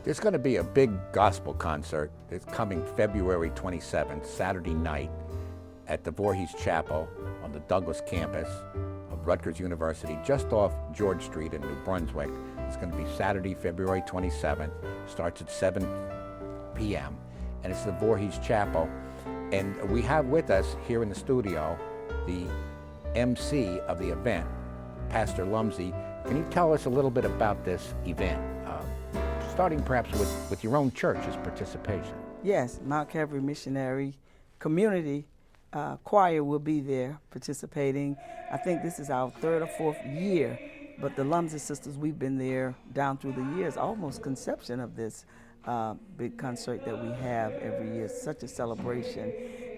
There's going to be a big gospel concert that's coming February 27th, Saturday night, at the Vorhees Chapel on the Douglas campus of Rutgers University, just off George Street in New Brunswick. It's going to be Saturday, February 27th, starts at 7 p.m., and it's the Vorhees Chapel. And we have with us here in the studio the MC of the event, Pastor Lumsey. Can you tell us a little bit about this event, starting perhaps with your own church's participation? Yes, Mount Calvary Missionary Community Choir will be there participating. I think this is our third or fourth year, but the Lumsey sisters, we've been there down through the years, almost conception of this big concert that we have every year. Such a celebration,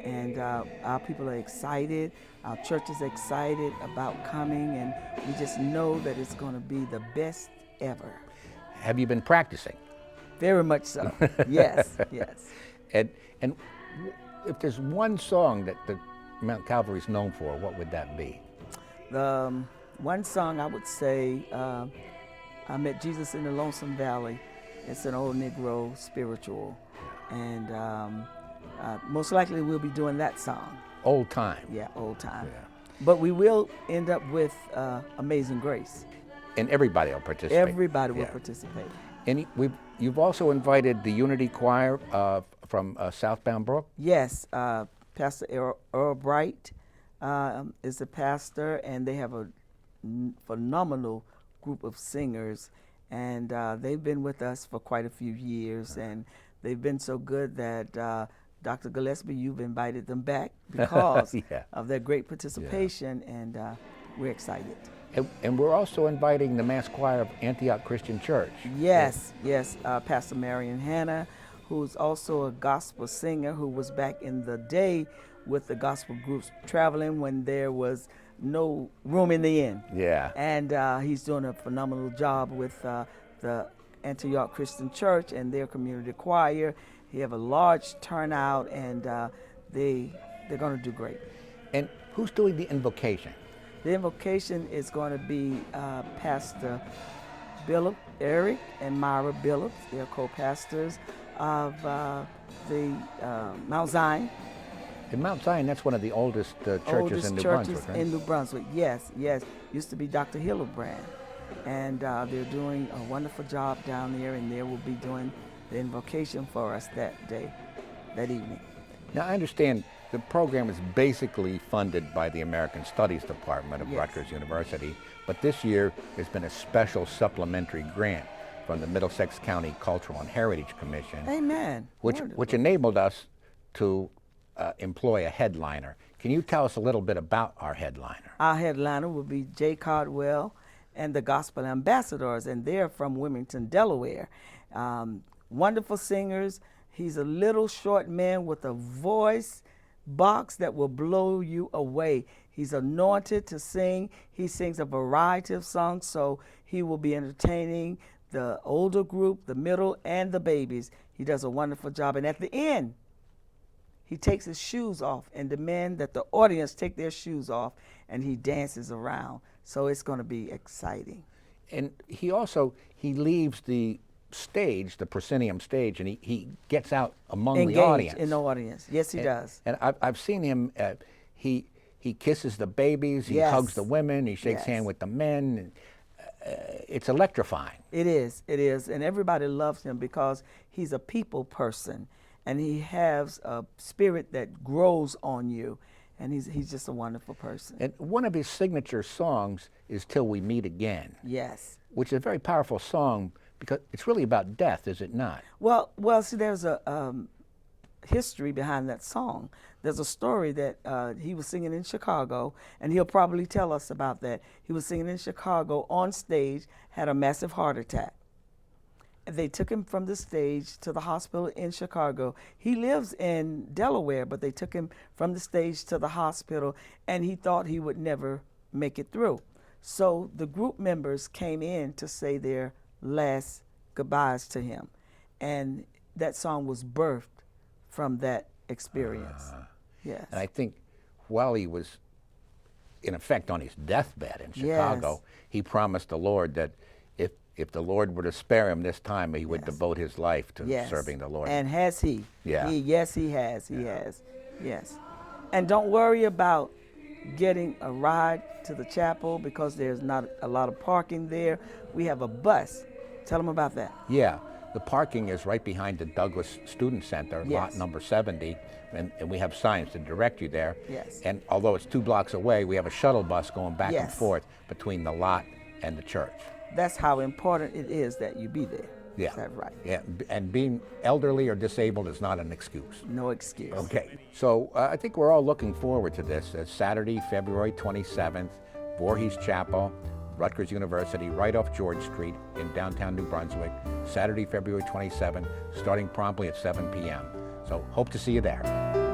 and our people are excited. Our church is excited about coming, and we just know that it's going to be the best ever. Have you been practicing? Very much so. Yes, yes. And if there's one song that the Mount Calvary is known for, what would that be? The one song I would say, I Met Jesus in the Lonesome Valley. It's an old Negro spiritual, and most likely we'll be doing that song. Old time. Yeah, old time. Yeah. But we will end up with Amazing Grace. And everybody will participate. Everybody will participate. And you've also invited the Unity Choir from Southbound Brook? Yes, Pastor Earl Bright is the pastor, and they have a phenomenal group of singers, and they've been with us for quite a few years, and they've been so good that Dr. Gillespie, you've invited them back because of their great participation, and we're excited. And we're also inviting the mass choir of Antioch Christian Church. Yes, yes, Pastor Marion Hanna, who's also a gospel singer, who was back in the day with the gospel groups traveling when there was no room in the inn. Yeah. And he's doing a phenomenal job with the Antioch Christian Church and their community choir. He have a large turnout, and they're going to do great. And who's doing the invocation? The invocation is going to be Pastor Billop, Eric and Myra Billups. They're co-pastors of the Mount Zion. In Mount Zion, that's one of the oldest churches in New Brunswick, right? In New Brunswick, yes, yes. Used to be Dr. Hildebrand. And they're doing a wonderful job down there, and they will be doing the invocation for us that day, that evening. Now, I understand the program is basically funded by the American Studies Department of Rutgers University, but this year there's been a special supplementary grant from the Middlesex County Cultural and Heritage Commission. Amen. Which enabled us to employ a headliner. Can you tell us a little bit about our headliner? Our headliner will be Jay Cardwell and the Gospel Ambassadors, and they're from Wilmington, Delaware. Wonderful singers. He's a little short man with a voice box that will blow you away. He's anointed to sing. He sings a variety of songs, so he will be entertaining the older group, the middle, and the babies. He does a wonderful job. And at the end, he takes his shoes off and demands that the audience take their shoes off, and he dances around. So it's going to be exciting. And he leaves the stage, the proscenium stage, and he gets out among the audience. In the audience. Yes, he does. And I've seen him, he kisses the babies, he hugs the women, he shakes hands with the men. It's electrifying. It is, and everybody loves him because he's a people person, and he has a spirit that grows on you, and he's just a wonderful person. And one of his signature songs is Till We Meet Again. Yes. Which is a very powerful song because it's really about death, is it not? Well, see, there's a history behind that song. There's a story that he was singing in Chicago, and he'll probably tell us about that. He was singing in Chicago on stage, had a massive heart attack. They took him from the stage to the hospital in Chicago. He lives in Delaware, but they took him from the stage to the hospital, and he thought he would never make it through. So the group members came in to say their last goodbyes to him, and that song was birthed from that experience. Yes. And I think while he was in effect on his deathbed in Chicago, he promised the Lord that if the Lord were to spare him this time, he would Yes. devote his life to Yes. serving the Lord. And has he? Yeah. Yes, he has. He has. Yes. And don't worry about getting a ride to the chapel because there's not a lot of parking there. We have a bus. Tell them about that. Yeah, the parking is right behind the Douglas Student Center, lot Yes. number 70, and we have signs to direct you there. Yes. And although it's 2 blocks away, we have a shuttle bus going back and Yes. forth between the lot and the church. That's how important it is that you be there. Yeah. Is that right? Yeah, and being elderly or disabled is not an excuse. No excuse. Okay, so I think we're all looking forward to this. Saturday, February 27th, Vorhees Chapel, Rutgers University, right off George Street in downtown New Brunswick. Saturday, February 27th, starting promptly at 7 p.m. So hope to see you there.